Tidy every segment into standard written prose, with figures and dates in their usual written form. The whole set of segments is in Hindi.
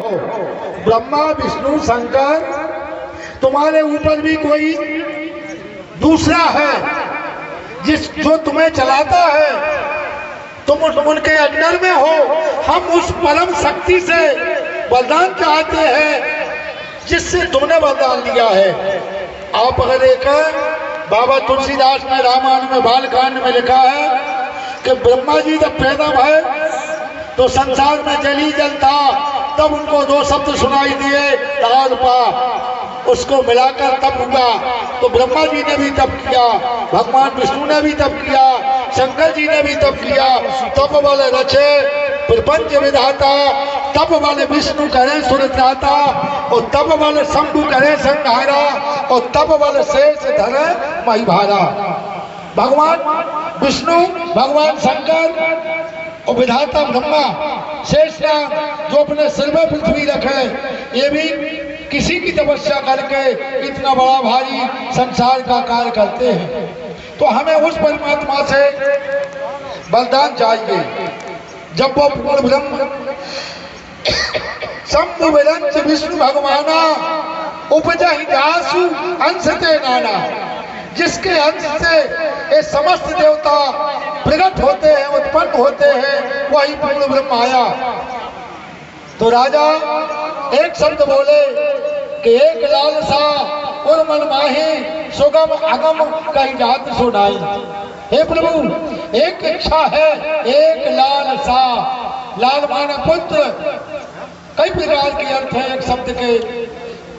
ब्रह्मा विष्णु शंकर, तुम्हारे ऊपर भी कोई दूसरा है जो तुम्हें चलाता है, तुम उनके अंडर में हो। हम उस परम शक्ति से वरदान चाहते हैं जिससे तुमने वरदान लिया है। आप अगर देखें, बाबा तुलसीदास ने रामायण में बालकांड में लिखा है कि ब्रह्मा जी जब पैदा भय तो संसार में जल ही जल था, तब उनको दो शब्द सुनाई दिए, तार पा, उसको मिलाकर तप हुआ। तो ब्रह्मा जी ने भी तप किया, भगवान विष्णु ने भी तप किया, शंकर जी ने भी तप किया। तप वाले रचे प्रपंच विधाता, तप वाले विष्णु करें सुरत्राता, और तप वाले शंभु करें संहारा, और तप वाले शेष धरे महिभारा। भगवान विष्णु, भगवान शंकर और विधाता ब्रह्मा, शेष नाग जो अपने सिर में पृथ्वी रखे, ये भी किसी की तपस्या करके इतना बड़ा भारी संसार का कार्य करते हैं। तो हमें उस परमात्मा से वरदान चाहिए। जब वो पूर्ण ब्रह्म शंभु विरंच विष्णु भगवाना उपजहि जासु अंश ते नाना, जिसके अंश से ये समस्त देवता प्रकट होते हैं, उत्पन्न होते हैं, वही पूर्ण ब्रह्म आया। तो राजा एक शब्द बोले कि एक लालसा और मन माही सुगम अगम कहीं जात सुनाई। हे प्रभु, एक इच्छा है, एक लालसा, लाल माने पुत्र, कई प्रकार के अर्थ है एक शब्द के।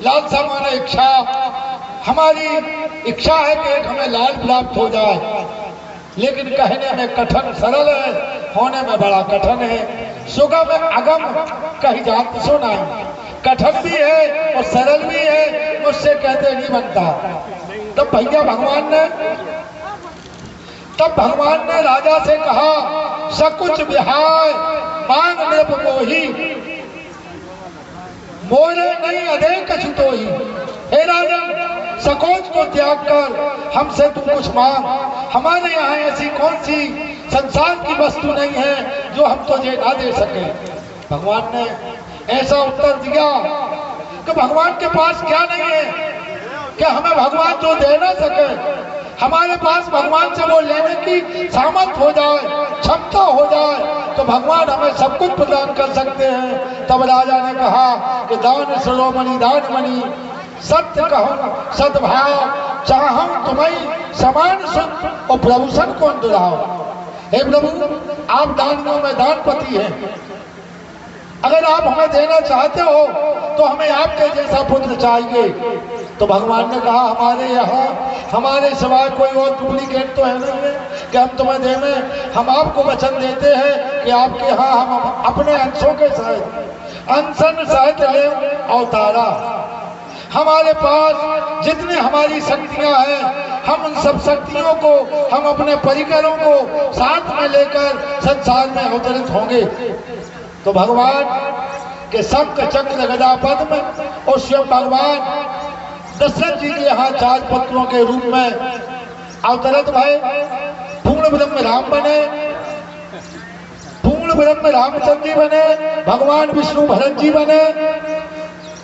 लालसा माने इच्छा, हमारी इच्छा है कि एक हमें लाल प्राप्त हो जाए, लेकिन कहने में कठिन सरल है, होने में बड़ा कठिन है। सुगम अगम कहीं जात सुनाई, कठिन भी है और सरल भी है, मुझसे कहते नहीं बनता। तब भैया भगवान ने राजा से कहा, सकुच विहाय मांग नृप मोही, मोरे नहीं अधेक छुतोही। हे राजा, सकोच को त्याग कर हमसे तू कुछ मांग। हमारे यहाँ ऐसी कौन सी संसार की वस्तु नहीं है जो हम तुझे ना दे सके। भगवान ने ऐसा उत्तर दिया कि भगवान के पास क्या नहीं है कि हमें भगवान जो दे ना सके। हमारे पास भगवान से वो लेने की सामर्थ हो जाए, क्षमता हो जाए, तो भगवान हमें सब कुछ प्रदान कर सकते हैं। तब राजा ने कहा कि दान शिरोमणि दान मणि, सत्य कहूं सद्भाव, चाहूं तुम्हें समान सुख और प्रभूषण कौन दुराव। हे प्रभु, आप दानियों में दानपति हैं, अगर आप हमें देना चाहते हो तो हमें आपके जैसा पुत्र चाहिए। तो भगवान ने कहा, हमारे यहाँ हमारे सिवाय कोई और डुप्लीकेट तो है नहीं है कि हम तुम्हें देवें। हम आपको वचन देते हैं कि आपके यहाँ हम अपने अंशों के सहित अनशन सहित ले अवतारा। हमारे पास जितनी हमारी शक्तियां हैं, हम उन सब शक्तियों को, हम अपने परिकरों को साथ में लेकर संसार में अवतरित होंगे। तो भगवान के शंख चक्र गदा पद्म और स्वयं भगवान दशरथ जी के यहाँ 4 पुत्रों के रूप में अवतरित भय। पूर्ण ब्रह्म राम बने, पूर्ण ब्रह्म रामचंद्र जी बने, भगवान विष्णु भरत जी बने,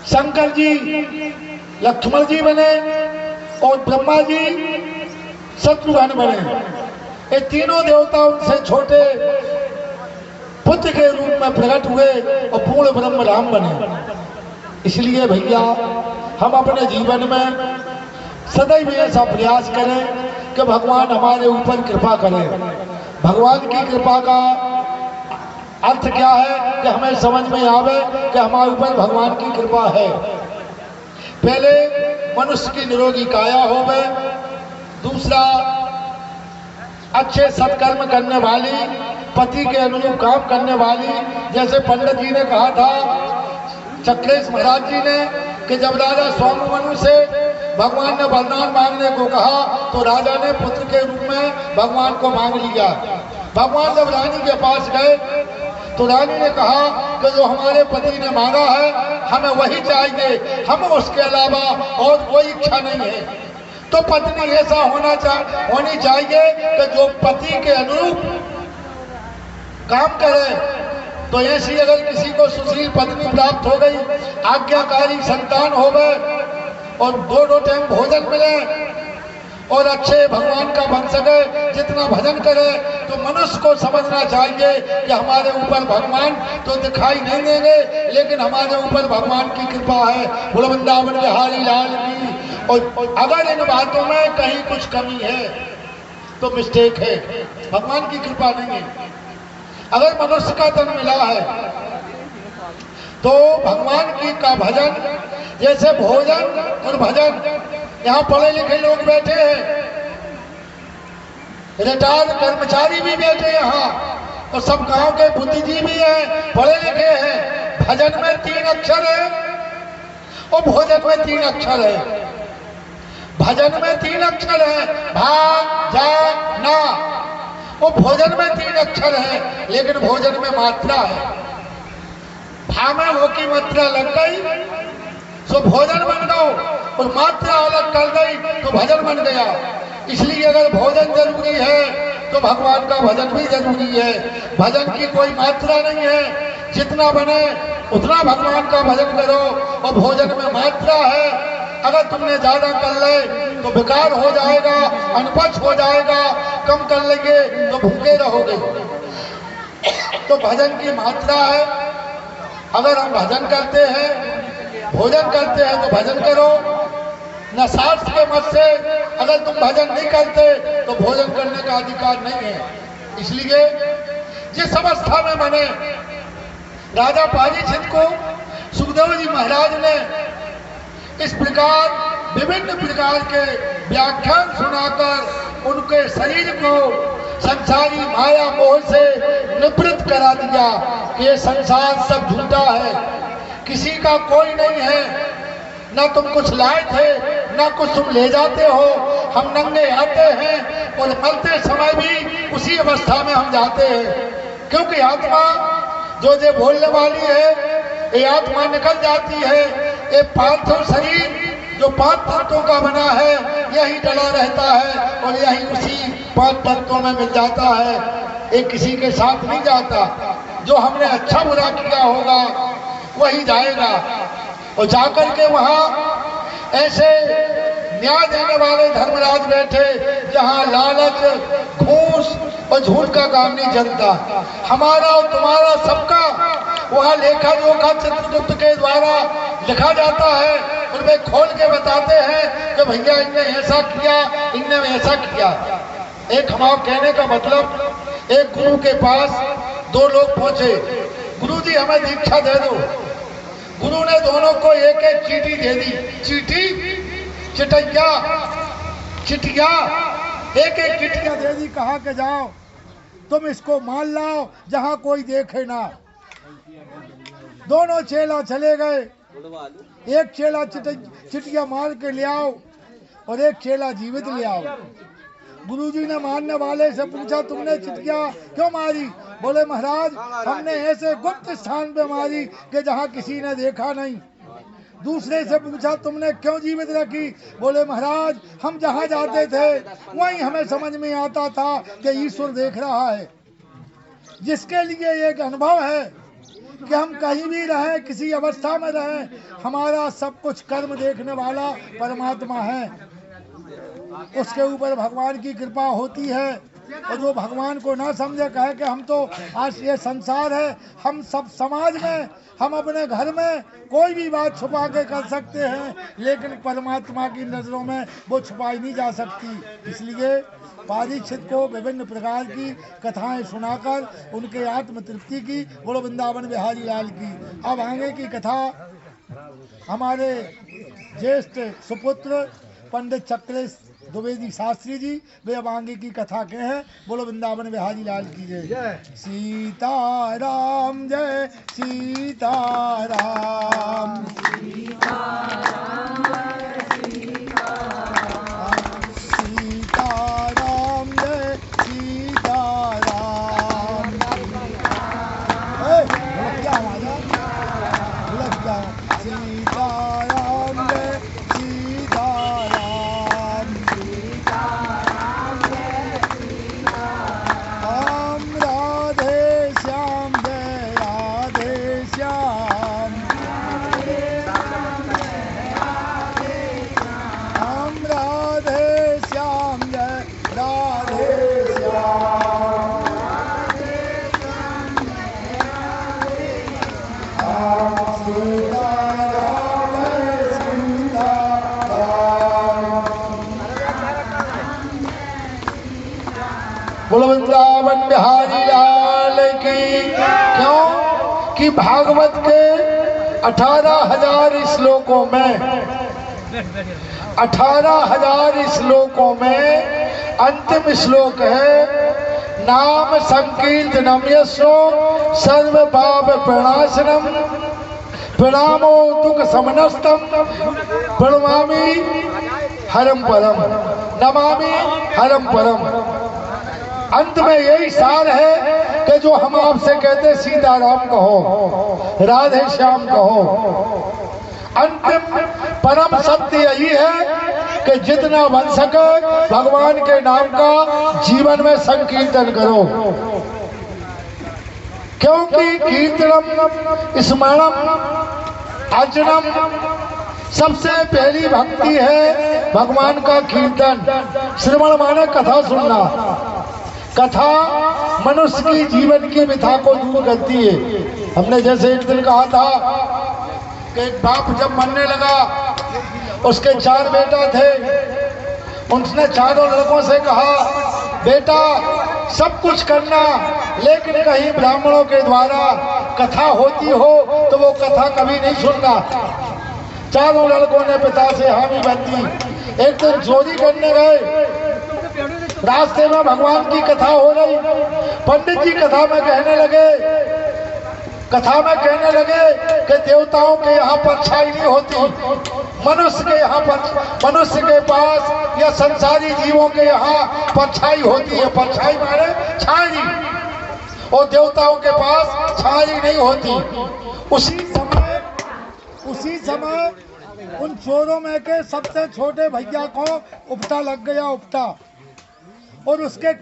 शंकर जी लक्ष्मण जी बने और ब्रह्मा जी शत्रुघ्न बने। ये तीनों देवता उनसे छोटे पुत्र के रूप में प्रकट हुए और पूर्ण ब्रह्म राम बने। इसलिए भैया, हम अपने जीवन में सदैव ऐसा प्रयास करें कि भगवान हमारे ऊपर कृपा करें। भगवान की कृपा का अर्थ क्या है कि हमें समझ में आवे कि हमारे ऊपर भगवान की कृपा है। पहले मनुष्य की निरोगी काया होवे, दूसरा अच्छे सत्कर्म करने वाली, पति के अनुरूप काम करने वाली। जैसे पंडित जी ने कहा था, चक्रेश महाराज जी ने, कि जब राजा स्वामीमनु से भगवान ने वरदान मांगने को कहा तो राजा ने पुत्र के रूप में भगवान को मांग लिया। भगवान जब रानी के पास गए तो रानी ने कहा कि जो हमारे पति ने मांगा है हमें वही चाहिए, हमें उसके अलावा और कोई इच्छा नहीं है। तो पत्नी ऐसा होनी चाहिए कि जो पति के अनुरूप काम करे, तो ऐसी अगर किसी को सुशील पत्नी प्राप्त हो गई, आज्ञाकारी संतान हो गए और दो टाइम भोजन मिले और अच्छे भगवान का बन सके, जितना भजन करे, तो मनुष्य को समझना चाहिए कि हमारे ऊपर भगवान तो दिखाई नहीं देंगे, लेकिन हमारे ऊपर भगवान की कृपा है। बोलो वृंदावन बिहारी लाल की। और अगर इन बातों में कहीं कुछ कमी है तो मिस्टेक है, भगवान की कृपा नहीं है। अगर मनुष्य का तन मिला है तो भगवान की का भजन, जैसे भोजन और भजन, यहाँ पढ़े लिखे लोग बैठे हैं, रिटायर्ड कर्मचारी भी बैठे यहाँ, और सब गांव के बुद्धिजीवी हैं, पढ़े लिखे हैं। भजन में 3 अक्षर है और भोजन में 3 अक्षर है। भजन में 3 अक्षर है, भा जा ना, और भोजन में 3 अक्षर है, लेकिन भोजन में मात्रा है। भा में वो की मात्रा लग गई तो भोजन बन गया, और मात्रा अलग कर गई तो भजन बन गया। इसलिए अगर भोजन जरूरी है तो भगवान का भजन भी जरूरी है। भजन की कोई मात्रा नहीं है, जितना बने उतना भगवान का भजन करो, और भोजन में मात्रा है। अगर तुमने ज्यादा कर ले तो बेकार हो जाएगा, अनपच हो जाएगा, कम कर लेंगे तो भूखे रहोगे। तो भजन की मात्रा है। अगर हम भजन करते हैं, भोजन करते हैं, तो भजन करो। न शास्त्र के मत से अगर तुम भजन नहीं करते तो भोजन करने का अधिकार नहीं है। इसलिए जिस अवस्था में बने, राजा परीक्षित को सुखदेव जी महाराज ने इस प्रकार विभिन्न प्रकार के व्याख्यान सुनाकर उनके शरीर को संसारी माया मोह से निवृत्त करा दिया कि ये संसार सब झूठा है, किसी का कोई नहीं है, ना तुम कुछ लाए थे ना कुछ तुम ले जाते हो, हम नंगे आते हैं और मरते समय भी उसी अवस्था में हम जाते हैं। क्योंकि आत्मा जो बोलने वाली है, ये आत्मा निकल जाती है। ये पार्थिव शरीर जो 5 तत्वों का बना है, यही डला रहता है और यही उसी 5 तत्वों में मिल जाता है। ये किसी के साथ नहीं जाता। जो हमने अच्छा बुरा किया होगा वही जाएगा, और जाकर के वहां ऐसे न्याय देने वाले धर्मराज बैठे जहां लालच, घूस और झूठ का काम नहीं चलता। हमारा और तुम्हारा सबका वहां लेखा जोखा चित्रगुप्त के द्वारा लिखा जाता है। उनमें खोल के बताते हैं कि भैया इनने ऐसा किया, इनने ऐसा किया। एक हमारा कहने का मतलब, एक गुरु के पास 2 लोग पहुंचे, गुरुजी हमें दीक्षा दे दो। गुरु ने दोनों को एक चीटी दे दी। चीटी, चिटिया, चिटिया, एक चिटिया दे दी। कहा के जाओ तुम इसको मान लाओ जहां कोई देखे ना। दोनों चेला चले गए। एक चेला चिटिया मार के ले आओ और एक चेला जीवित ले आओ। गुरुजी ने मारने वाले से पूछा, तुमने चिटिया क्यों मारी? बोले महाराज हमने ऐसे गुप्त स्थान पे मारी कि जहाँ किसी ने देखा नहीं। दूसरे से पूछा, तुमने क्यों जीवित रखी? बोले महाराज हम जहाँ जाते थे वहीं हमें समझ में आता था कि ईश्वर देख रहा है। जिसके लिए एक अनुभव है कि हम कहीं भी रहें, किसी अवस्था में रहें, हमारा सब कुछ कर्म देखने वाला परमात्मा है। उसके ऊपर भगवान की कृपा होती है। और जो भगवान को ना समझे, कहे कि हम तो आज ये संसार है, हम सब समाज में, हम अपने घर में कोई भी बात छुपा के कर सकते हैं, लेकिन परमात्मा की नजरों में वो छुपाई नहीं जा सकती। इसलिए परीक्षित को विभिन्न प्रकार की कथाएं सुनाकर उनके आत्म तृप्ति की। बोलो वृंदावन बिहारी लाल की। अब आगे की कथा हमारे ज्येष्ठ सुपुत्र पंडित चक्रेश द्विवेदी शास्त्री जी, वे अब आगे की कथा के हैं। बोलो वृंदावन बिहारी लाल की जय। सीताराम जय सीताराम, सीताराम जय सीताराम। क्या आवाज है? सीताराम जय सीताराम, राम राधे श्याम जय राम। बोलो वृंदावन बिहारी लाल की। क्यों कि भागवत के 18,000 श्लोकों में 18,000 श्लोकों में अंतिम श्लोक है नाम संकीर्तनम यस्यो सर्व पाप प्रणाशनम प्रणामो दुख समनस्तम प्रणमामि हरम परम नमामि हरम परम। अंत में यही सार है कि जो हम आपसे कहते सीताराम कहो, राधे श्याम कहो। अंतिम परम सत्य यही है कि जितना बन सके भगवान के नाम का जीवन में संकीर्तन करो, क्योंकि कीर्तनम स्मरणम अर्चनम सबसे पहली भक्ति है भगवान का कीर्तन। श्रवण माने कथा सुनना। कथा मनुष्य की जीवन की व्यथा को दूर करती है। हमने जैसे एक दिन कहा था कि एक बाप जब मरने लगा, उसके 4 बेटा थे, उसने चारों लड़कों से कहा बेटा सब कुछ करना, लेकिन कहीं ब्राह्मणों के द्वारा कथा होती हो तो वो कथा कभी नहीं सुनना। चारों लड़कों ने पिता से हामी भरती। एक दिन चोरी करने गए, रास्ते में भगवान की कथा हो रही, पंडित जी कथा में कहने लगे कि देवताओं के यहाँ परछाई नहीं होती, मनुष्य के यहाँ मनुष्य के पास या संसारी जीवों के यहाँ परछाई होती है। परछाई माने छाई, और देवताओं के पास छाई नहीं होती। उसी समय उन चोरों में के सबसे छोटे भैया को उपटा लग गया, उपटा, और उसके